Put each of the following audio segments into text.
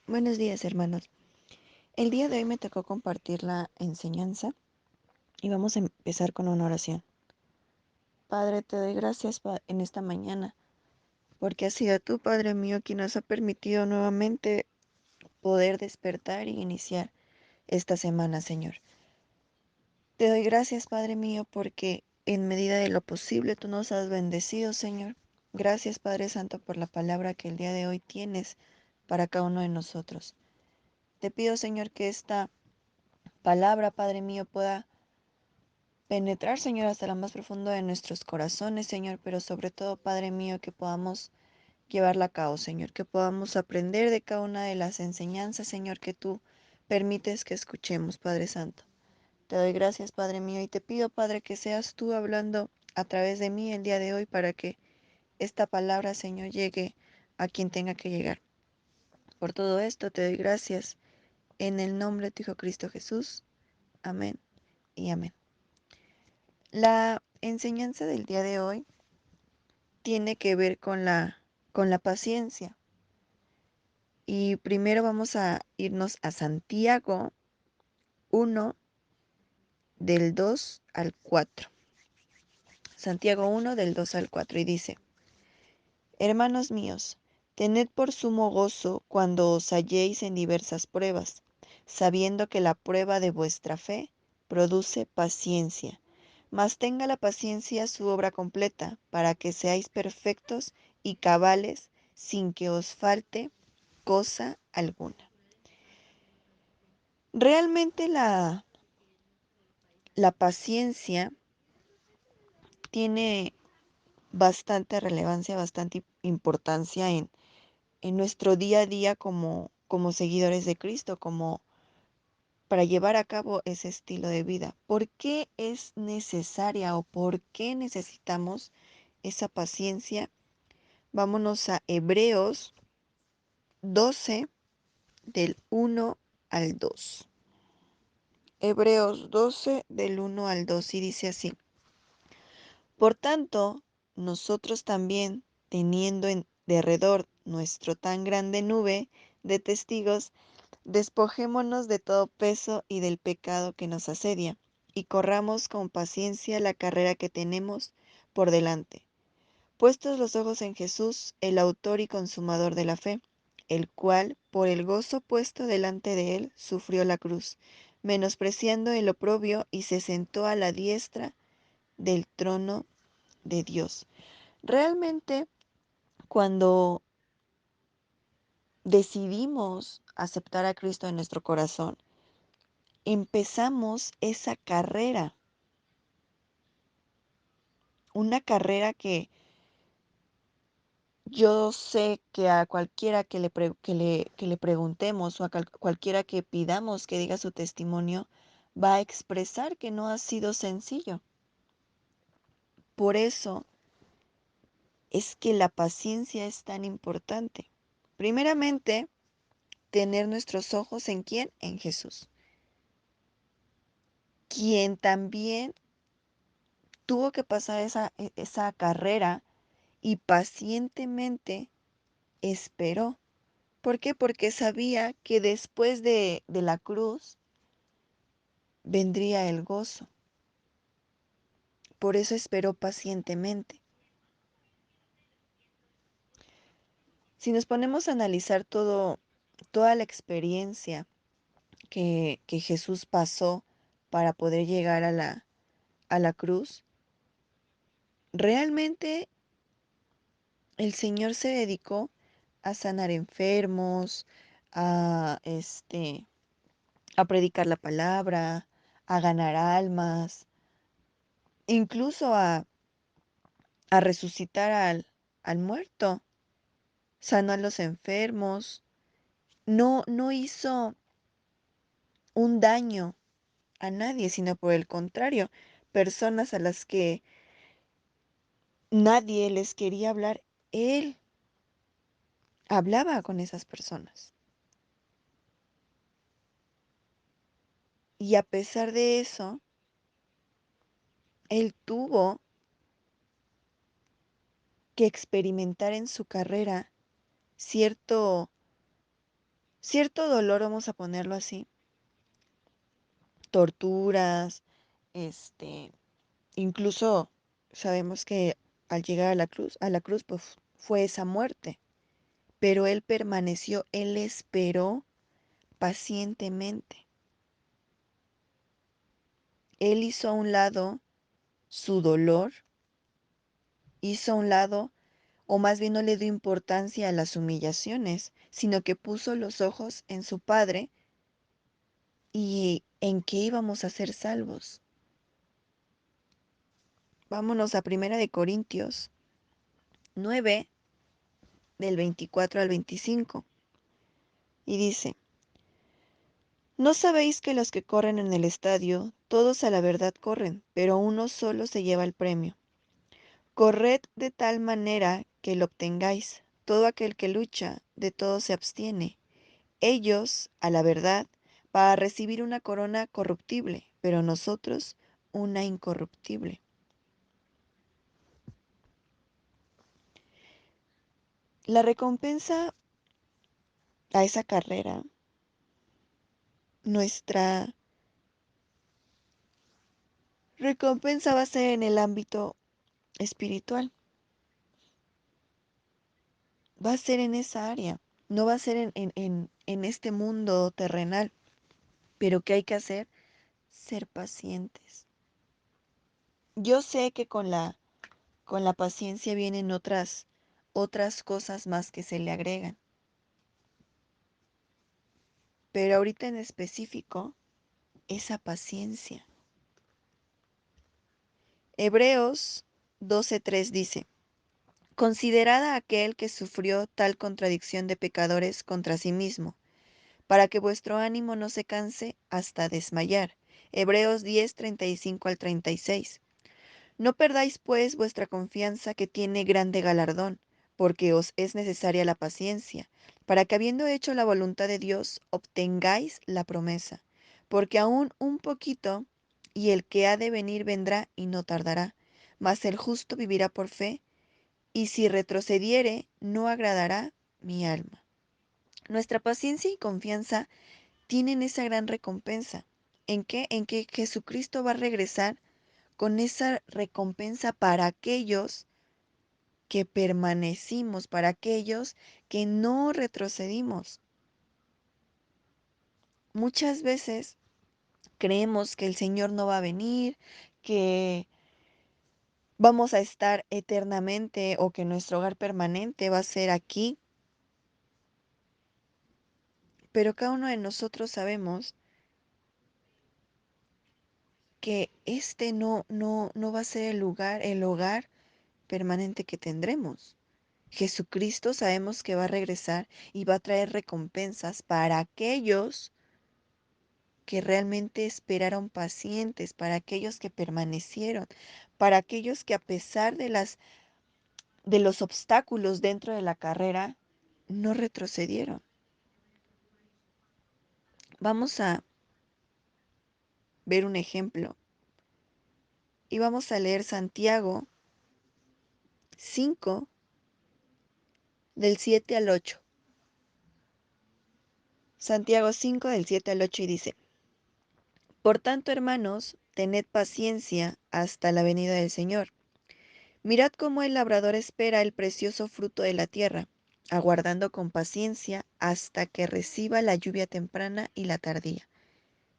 Buenos días, hermanos. El día de hoy me tocó compartir la enseñanza y vamos a empezar con una oración. Padre, te doy gracias en esta mañana, porque has sido tú, Padre mío, quien nos ha permitido nuevamente poder despertar y iniciar esta semana, Señor. Te doy gracias, Padre mío, porque en medida de lo posible tú nos has bendecido, Señor. Gracias, Padre Santo, por la palabra que el día de hoy tienes para cada uno de nosotros. Te pido, Señor, que esta palabra, Padre mío, pueda penetrar, Señor, hasta lo más profundo de nuestros corazones, Señor, pero sobre todo, Padre mío, que podamos llevarla a cabo, Señor, que podamos aprender de cada una de las enseñanzas, Señor, que tú permites que escuchemos, Padre Santo. Te doy gracias, Padre mío, y te pido, Padre, que seas tú hablando a través de mí el día de hoy para que esta palabra, Señor, llegue a quien tenga que llegar. Por todo esto te doy gracias en el nombre de tu Hijo Cristo Jesús. Amén y amén. La enseñanza del día de hoy tiene que ver con la paciencia. Y primero vamos a irnos a Santiago 1, del 2 al 4. Santiago 1, del 2 al 4, y dice: Hermanos míos, tened por sumo gozo cuando os halléis en diversas pruebas, sabiendo que la prueba de vuestra fe produce paciencia. Mas tenga la paciencia su obra completa, para que seáis perfectos y cabales, sin que os falte cosa alguna. Realmente la paciencia tiene bastante relevancia, bastante importancia en nuestro día a día como seguidores de Cristo, como para llevar a cabo ese estilo de vida. ¿Por qué es necesaria o por qué necesitamos esa paciencia? Vámonos a Hebreos 12, del 1 al 2. Hebreos 12, del 1 al 2, y dice así: Por tanto, nosotros también, teniendo en derredor nuestro tan grande nube de testigos, despojémonos de todo peso y del pecado que nos asedia, y corramos con paciencia la carrera que tenemos por delante. Puestos los ojos en Jesús, el autor y consumador de la fe, el cual, por el gozo puesto delante de él, sufrió la cruz, menospreciando el oprobio, y se sentó a la diestra del trono de Dios. Realmente, cuando decidimos aceptar a Cristo en nuestro corazón, empezamos esa carrera, una carrera que yo sé que a cualquiera que le preguntemos o a cualquiera que pidamos que diga su testimonio, va a expresar que no ha sido sencillo. Por eso es que la paciencia es tan importante. Primeramente, tener nuestros ojos ¿en quién? En Jesús, quien también tuvo que pasar esa carrera y pacientemente esperó. ¿Por qué? Porque sabía que después de la cruz vendría el gozo. Por eso esperó pacientemente. Si nos ponemos a analizar toda la experiencia que Jesús pasó para poder llegar a la cruz, realmente el Señor se dedicó a sanar enfermos, a, a predicar la palabra, a ganar almas, incluso a resucitar al muerto, sanó a los enfermos, no hizo un daño a nadie, sino por el contrario, personas a las que nadie les quería hablar, él hablaba con esas personas. Y a pesar de eso, él tuvo que experimentar en su carrera cierto cierto dolor, vamos a ponerlo así, torturas, este, incluso sabemos que al llegar a la cruz, pues fue esa muerte, pero él permaneció, él esperó pacientemente. Él hizo a un lado su dolor, hizo a un lado, o más bien no le dio importancia a las humillaciones, sino que puso los ojos en su Padre y en que íbamos a ser salvos. Vámonos a Primera de Corintios 9, del 24 al 25, y dice: ¿No sabéis que los que corren en el estadio, todos a la verdad corren, pero uno solo se lleva el premio? Corred de tal manera que lo obtengáis. Todo aquel que lucha, de todo se abstiene. Ellos, a la verdad, para recibir una corona corruptible, pero nosotros una incorruptible. La recompensa a esa carrera, nuestra recompensa va a ser en el ámbito espiritual, va a ser en esa área, no va a ser en este mundo terrenal. Pero ¿qué hay que hacer? Ser pacientes. Yo sé que con la paciencia vienen otras cosas más que se le agregan, pero ahorita en específico, esa paciencia. Hebreos 12:3 dice: Considerad a aquel que sufrió tal contradicción de pecadores contra sí mismo, para que vuestro ánimo no se canse hasta desmayar. Hebreos 10:35 al 36. No perdáis pues vuestra confianza, que tiene grande galardón, porque os es necesaria la paciencia, para que habiendo hecho la voluntad de Dios, obtengáis la promesa. Porque aún un poquito, y el que ha de venir vendrá y no tardará. Mas el justo vivirá por fe, y si retrocediere, no agradará mi alma. Nuestra paciencia y confianza tienen esa gran recompensa. ¿En qué? En que Jesucristo va a regresar con esa recompensa para aquellos que permanecimos, para aquellos que no retrocedimos. Muchas veces creemos que el Señor no va a venir, que vamos a estar eternamente o que nuestro hogar permanente va a ser aquí, pero cada uno de nosotros sabemos que este no va a ser el hogar permanente que tendremos. Jesucristo sabemos que va a regresar y va a traer recompensas para aquellos que realmente esperaron pacientes, para aquellos que permanecieron, para aquellos que a pesar de los obstáculos dentro de la carrera, no retrocedieron. Vamos a ver un ejemplo y vamos a leer Santiago 5 del 7 al 8. Santiago 5 del 7 al 8 y dice: Por tanto, hermanos, tened paciencia hasta la venida del Señor. Mirad cómo el labrador espera el precioso fruto de la tierra, aguardando con paciencia hasta que reciba la lluvia temprana y la tardía.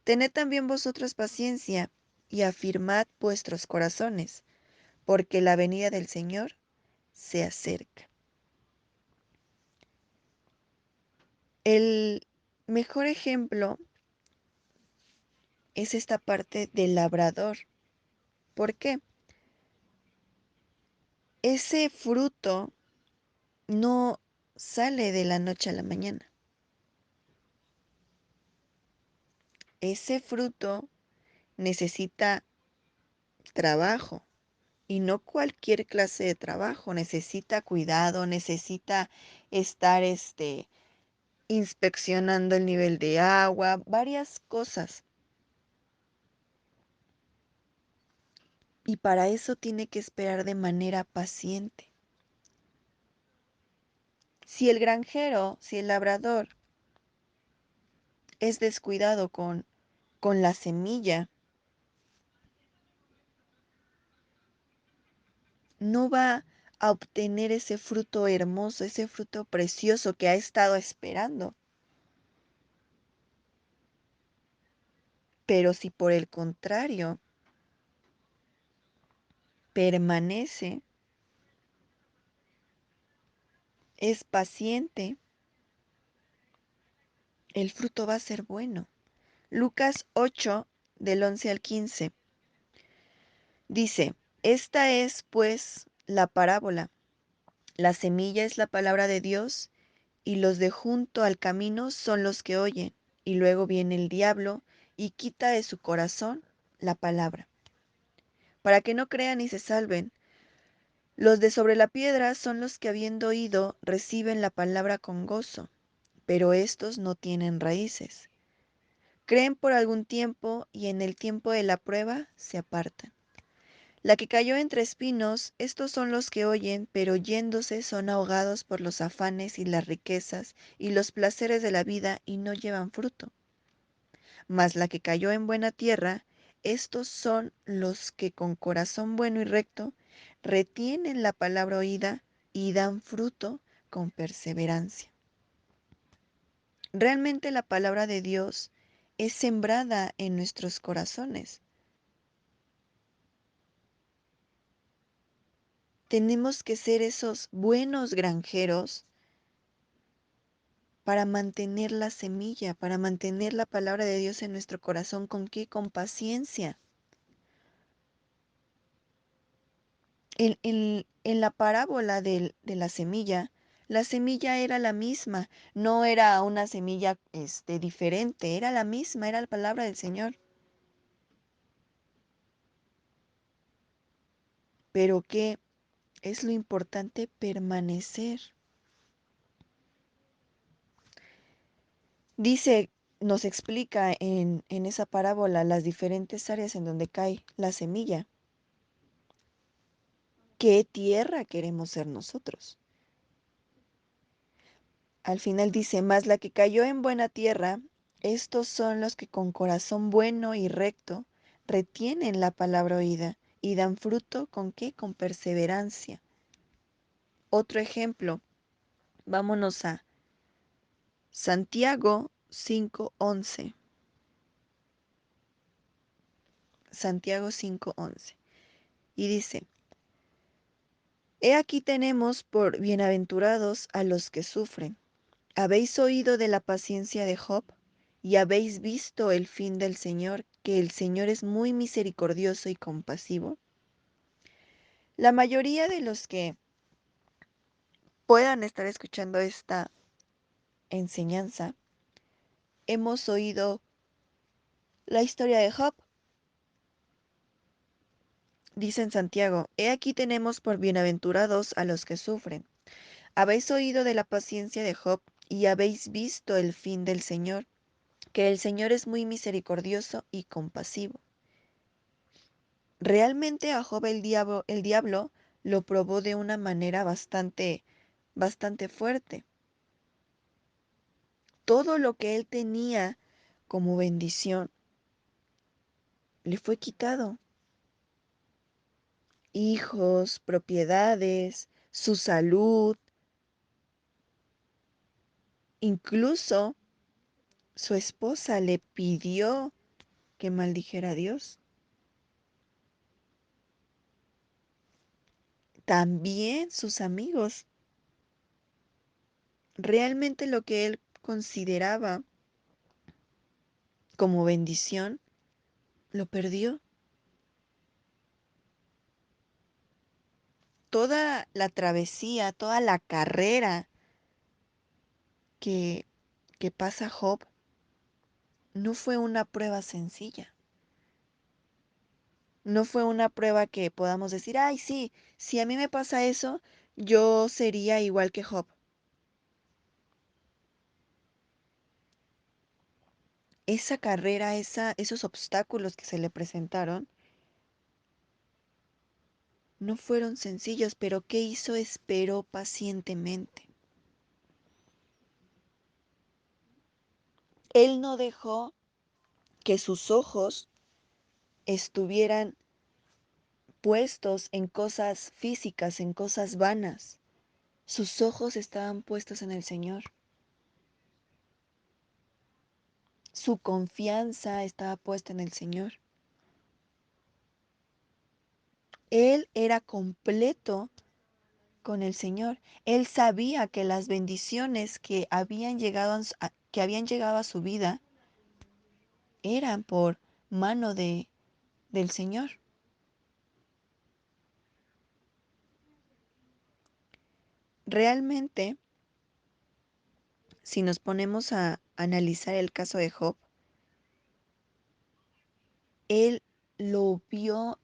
Tened también vosotros paciencia y afirmad vuestros corazones, porque la venida del Señor se acerca. El mejor ejemplo es esta parte del labrador. ¿Por qué? Ese fruto no sale de la noche a la mañana. Ese fruto necesita trabajo, y no cualquier clase de trabajo. Necesita cuidado, necesita estar inspeccionando el nivel de agua, varias cosas. Y para eso tiene que esperar de manera paciente. Si el granjero, si el labrador es descuidado con la semilla, no va a obtener ese fruto hermoso, ese fruto precioso que ha estado esperando. Pero si por el contrario permanece, es paciente, el fruto va a ser bueno. Lucas 8, del 11 al 15, dice, esta es pues la parábola. La semilla es la palabra de Dios y los de junto al camino son los que oyen. Y luego viene el diablo y quita de su corazón la palabra, para que no crean y se salven. Los de sobre la piedra son los que habiendo oído reciben la palabra con gozo, pero estos no tienen raíces. Creen por algún tiempo y en el tiempo de la prueba se apartan. La que cayó entre espinos, estos son los que oyen, pero yéndose son ahogados por los afanes y las riquezas y los placeres de la vida y no llevan fruto. Mas la que cayó en buena tierra, estos son los que con corazón bueno y recto retienen la palabra oída y dan fruto con perseverancia. Realmente la palabra de Dios es sembrada en nuestros corazones. Tenemos que ser esos buenos granjeros para mantener la semilla, para mantener la palabra de Dios en nuestro corazón. ¿Con qué? Con paciencia. En la parábola de la semilla era la misma, no era una semilla diferente, era la misma, era la palabra del Señor. Pero ¿qué es lo importante? Permanecer. Dice, nos explica en esa parábola las diferentes áreas en donde cae la semilla. ¿Qué tierra queremos ser nosotros? Al final dice, más la que cayó en buena tierra, estos son los que con corazón bueno y recto retienen la palabra oída y dan fruto ¿con qué? Con perseverancia. Otro ejemplo, vámonos a Santiago 5:11. Santiago 5:11. Y dice, he aquí tenemos por bienaventurados a los que sufren. ¿Habéis oído de la paciencia de Job? Y habéis visto el fin del Señor, que el Señor es muy misericordioso y compasivo. La mayoría de los que puedan estar escuchando esta enseñanza, hemos oído la historia de Job. Dice en Santiago, he aquí tenemos por bienaventurados a los que sufren. Habéis oído de la paciencia de Job y habéis visto el fin del Señor, que el Señor es muy misericordioso y compasivo. Realmente a Job el diablo lo probó de una manera bastante fuerte. Todo lo que él tenía como bendición le fue quitado. Hijos, propiedades, su salud, incluso su esposa le pidió que maldijera a Dios. También sus amigos. Realmente lo que él consideraba como bendición, lo perdió. Toda la travesía, toda la carrera que, que pasa Job no fue una prueba sencilla. No fue una prueba que podamos decir, ay, sí, si a mí me pasa eso, yo sería igual que Job. Esa carrera, esos obstáculos que se le presentaron, no fueron sencillos, pero ¿qué hizo? Esperó pacientemente. Él no dejó que sus ojos estuvieran puestos en cosas físicas, en cosas vanas. Sus ojos estaban puestos en el Señor. Su confianza estaba puesta en el Señor. Él era completo con el Señor. Él sabía que las bendiciones que habían llegado a su vida eran por mano del Señor. Realmente, si nos ponemos a analizar el caso de Job, él lo vio,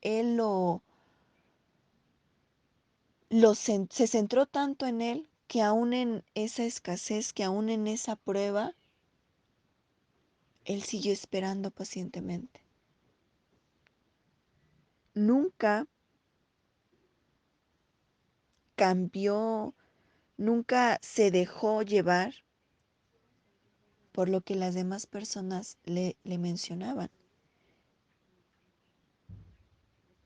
se centró tanto en él que aún en esa escasez, que aún en esa prueba, él siguió esperando pacientemente. Nunca cambió, nunca se dejó llevar por lo que las demás personas le mencionaban.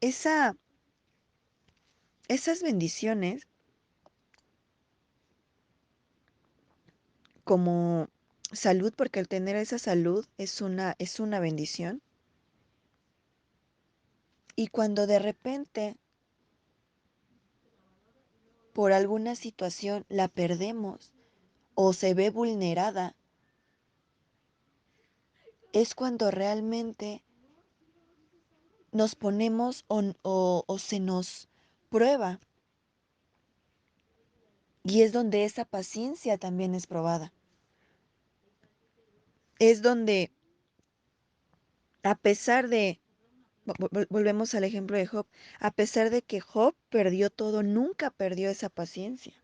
Esa, esas bendiciones, como salud, porque el tener esa salud es una bendición. Y cuando de repente, por alguna situación, la perdemos o se ve vulnerada, es cuando realmente nos ponemos o se nos prueba. Y es donde esa paciencia también es probada. Es donde, a pesar de, volvemos al ejemplo de Job, a pesar de que Job perdió todo, nunca perdió esa paciencia,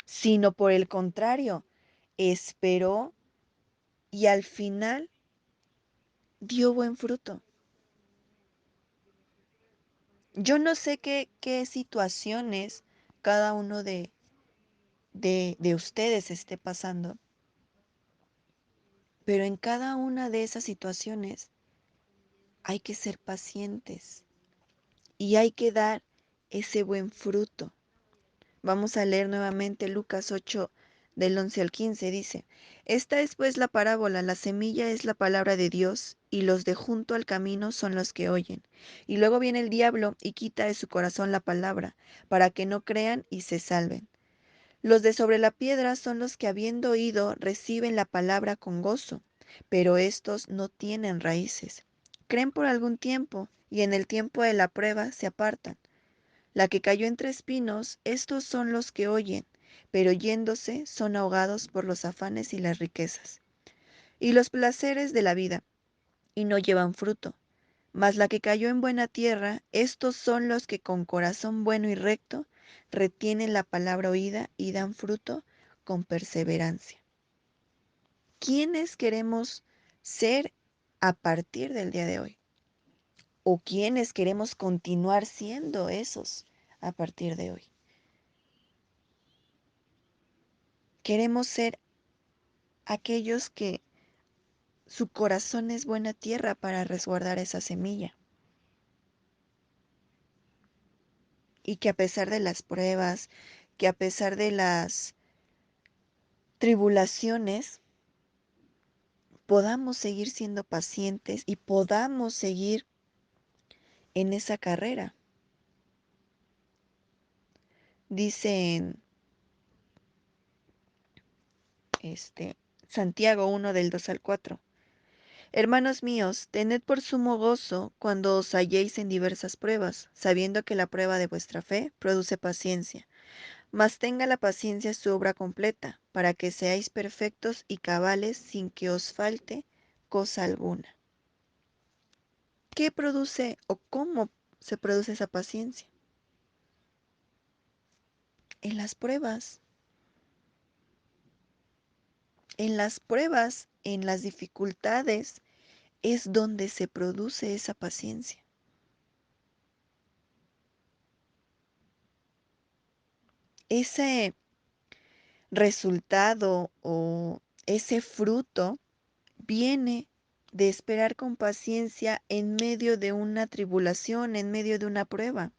sino por el contrario, esperó y al final dio buen fruto. Yo no sé qué situaciones cada uno de ustedes esté pasando, pero en cada una de esas situaciones hay que ser pacientes y hay que dar ese buen fruto. Vamos a leer nuevamente Lucas 8 del 11 al 15. Dice, esta es pues la parábola, la semilla es la palabra de Dios y los de junto al camino son los que oyen. Y luego viene el diablo y quita de su corazón la palabra, para que no crean y se salven. Los de sobre la piedra son los que habiendo oído reciben la palabra con gozo, pero estos no tienen raíces. Creen por algún tiempo y en el tiempo de la prueba se apartan. La que cayó entre espinos, estos son los que oyen, pero yéndose son ahogados por los afanes y las riquezas, y los placeres de la vida, y no llevan fruto. Mas la que cayó en buena tierra, estos son los que con corazón bueno y recto retienen la palabra oída y dan fruto con perseverancia. ¿Quiénes queremos ser a partir del día de hoy? ¿O quiénes queremos continuar siendo esos a partir de hoy? Queremos ser aquellos que su corazón es buena tierra para resguardar esa semilla y que a pesar de las pruebas, que a pesar de las tribulaciones, podamos seguir siendo pacientes y podamos seguir en esa carrera. Dice en Santiago 1 del 2 al 4. Hermanos míos, tened por sumo gozo cuando os halléis en diversas pruebas, sabiendo que la prueba de vuestra fe produce paciencia. Mas tenga la paciencia su obra completa, para que seáis perfectos y cabales sin que os falte cosa alguna. ¿Qué produce o cómo se produce esa paciencia? En las pruebas. En las pruebas, en las dificultades, es donde se produce esa paciencia. Ese resultado o ese fruto viene de esperar con paciencia en medio de una tribulación, en medio de una prueba.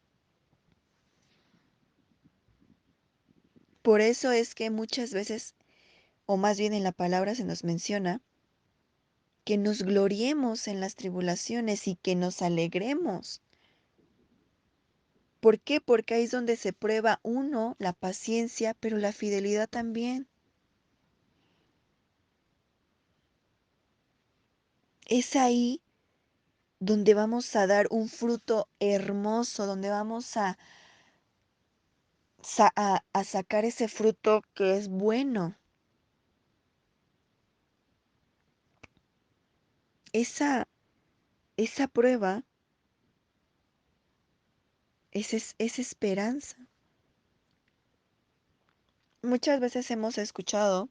Por eso es que muchas veces, o más bien en la palabra se nos menciona, que nos gloriemos en las tribulaciones y que nos alegremos. ¿Por qué? Porque ahí es donde se prueba uno, la paciencia, pero la fidelidad también. Es ahí donde vamos a dar un fruto hermoso, donde vamos a sacar ese fruto que es bueno. Esa, esa prueba es esperanza. Muchas veces hemos escuchado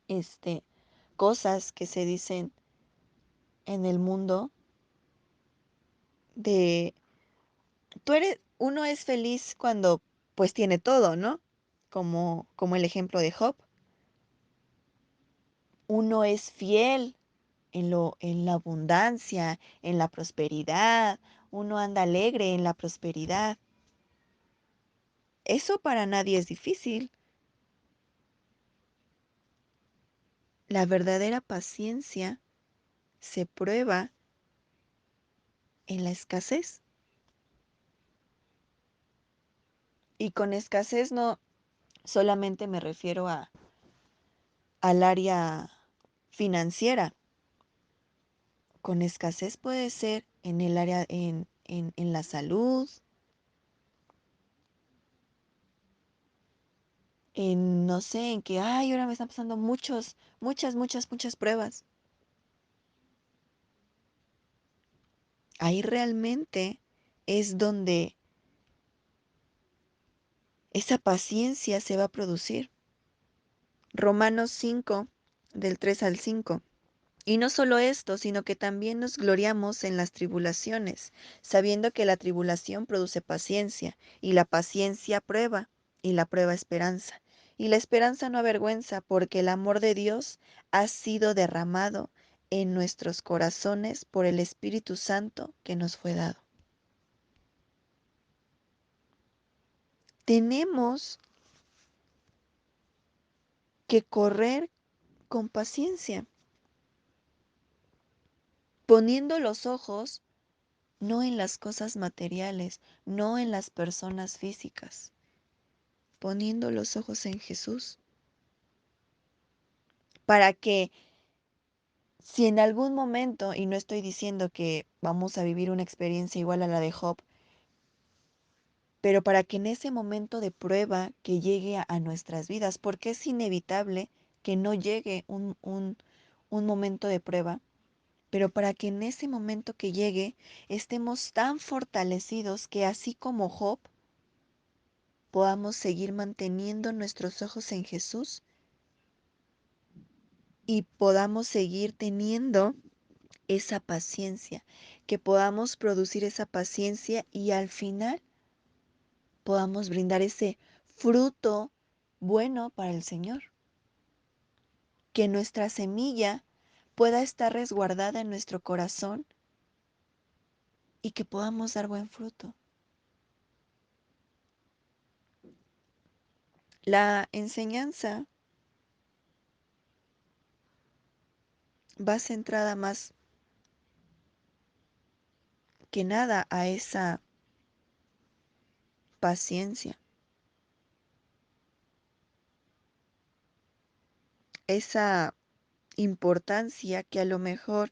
este, cosas que se dicen en el mundo de, uno es feliz cuando pues tiene todo, ¿no? Como el ejemplo de Job. Uno es fiel en la abundancia, en la prosperidad. Uno anda alegre en la prosperidad. Eso para nadie es difícil. La verdadera paciencia se prueba en la escasez. Y con escasez no solamente me refiero al área financiera. Con escasez puede ser en el área, en la salud, en no sé, en que, ay, ahora me están pasando muchas pruebas. Ahí realmente es donde esa paciencia se va a producir. Romanos 5, del 3 al 5. Y no solo esto, sino que también nos gloriamos en las tribulaciones, sabiendo que la tribulación produce paciencia, y la paciencia prueba, y la prueba esperanza. Y la esperanza no avergüenza, porque el amor de Dios ha sido derramado en nuestros corazones por el Espíritu Santo que nos fue dado. Tenemos que correr con paciencia, poniendo los ojos no en las cosas materiales, no en las personas físicas, poniendo los ojos en Jesús, para que si en algún momento, y no estoy diciendo que vamos a vivir una experiencia igual a la de Job, pero para que en ese momento de prueba que llegue a nuestras vidas, porque es inevitable que no llegue un momento de prueba, pero para que en ese momento que llegue estemos tan fortalecidos que así como Job, podamos seguir manteniendo nuestros ojos en Jesús y podamos seguir teniendo esa paciencia, que podamos producir esa paciencia y al final podamos brindar ese fruto bueno para el Señor, que nuestra semilla pueda estar resguardada en nuestro corazón y que podamos dar buen fruto. La enseñanza va centrada más que nada a esa paciencia, esa importancia que a lo mejor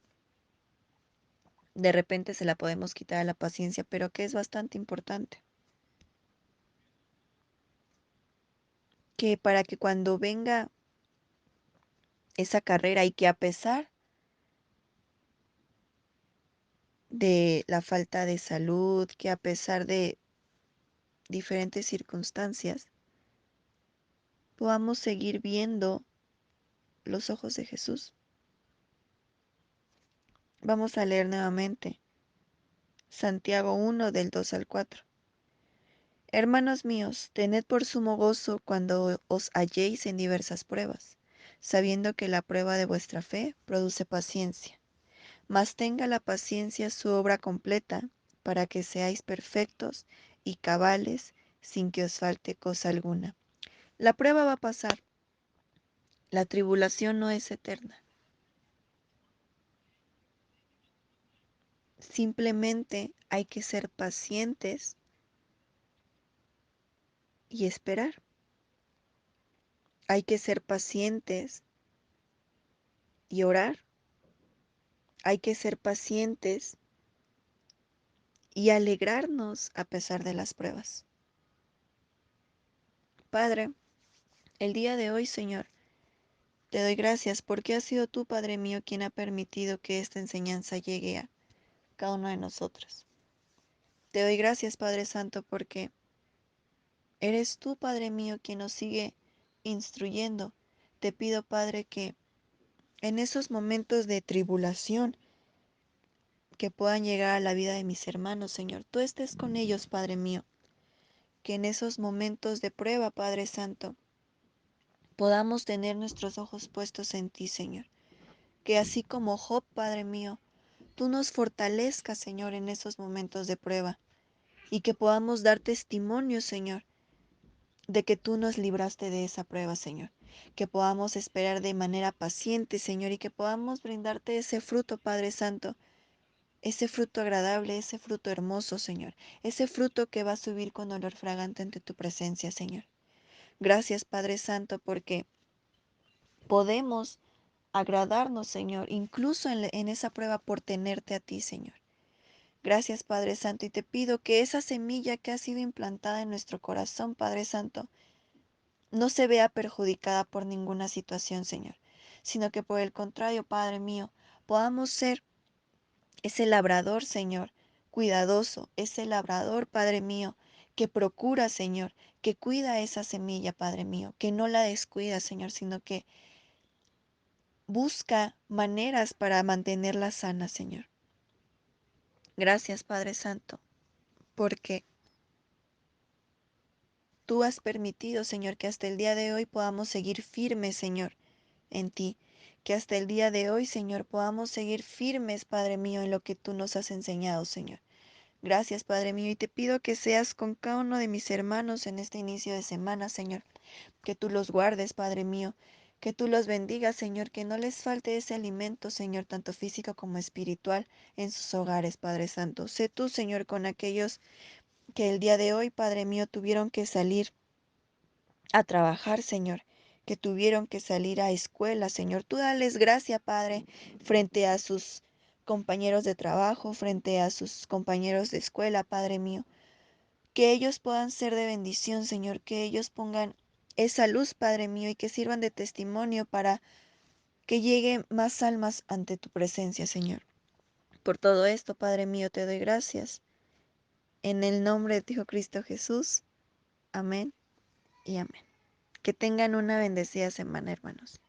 de repente se la podemos quitar a la paciencia, pero que es bastante importante. Que para que cuando venga esa carrera y que a pesar de la falta de salud, que a pesar de diferentes circunstancias, podamos seguir viendo los ojos de Jesús. Vamos a leer nuevamente Santiago 1 del 2 al 4. Hermanos míos, tened por sumo gozo cuando os halléis en diversas pruebas, sabiendo que la prueba de vuestra fe produce paciencia. Mas tenga la paciencia su obra completa, para que seáis perfectos y cabales, sin que os falte cosa alguna. La prueba va a pasar, la tribulación no es eterna. Simplemente hay que ser pacientes y esperar. Hay que ser pacientes y orar. Hay que ser pacientes y alegrarnos a pesar de las pruebas. Padre, el día de hoy, Señor, te doy gracias porque has sido tú, Padre mío, quien ha permitido que esta enseñanza llegue a cada uno de nosotros. Te doy gracias, Padre Santo, porque eres tú, Padre mío, quien nos sigue instruyendo. Te pido, Padre, que en esos momentos de tribulación que puedan llegar a la vida de mis hermanos, Señor, tú estés con ellos, Padre mío. Que en esos momentos de prueba, Padre Santo, podamos tener nuestros ojos puestos en ti, Señor. Que así como Job, Padre mío, tú nos fortalezcas, Señor, en esos momentos de prueba. Y que podamos dar testimonio, Señor, de que tú nos libraste de esa prueba, Señor. Que podamos esperar de manera paciente, Señor, y que podamos brindarte ese fruto, Padre Santo, ese fruto agradable, ese fruto hermoso, Señor, ese fruto que va a subir con olor fragante ante tu presencia, Señor. Gracias, Padre Santo, porque podemos agradarnos, Señor, incluso en esa prueba por tenerte a ti, Señor. Gracias, Padre Santo, y te pido que esa semilla que ha sido implantada en nuestro corazón, Padre Santo, no se vea perjudicada por ninguna situación, Señor, sino que por el contrario, Padre mío, podamos ser ese labrador, Señor, cuidadoso, ese labrador, Padre mío, que procura, Señor, que cuida esa semilla, Padre mío, que no la descuida, Señor, sino que busca maneras para mantenerla sana, Señor. Gracias, Padre Santo, porque tú has permitido, Señor, que hasta el día de hoy podamos seguir firmes, Señor, en ti. Que hasta el día de hoy, Señor, podamos seguir firmes, Padre mío, en lo que tú nos has enseñado, Señor. Gracias, Padre mío, y te pido que seas con cada uno de mis hermanos en este inicio de semana, Señor. Que tú los guardes, Padre mío. Que tú los bendigas, Señor. Que no les falte ese alimento, Señor, tanto físico como espiritual, en sus hogares, Padre Santo. Sé tú, Señor, con aquellos que el día de hoy, Padre mío, tuvieron que salir a trabajar, Señor, que tuvieron que salir a escuela, Señor. Tú dales gracia, Padre, frente a sus compañeros de trabajo, frente a sus compañeros de escuela, Padre mío. Que ellos puedan ser de bendición, Señor, que ellos pongan esa luz, Padre mío, y que sirvan de testimonio para que lleguen más almas ante tu presencia, Señor. Por todo esto, Padre mío, te doy gracias. En el nombre de tu Hijo Cristo Jesús. Amén y amén. Que tengan una bendecida semana, hermanos.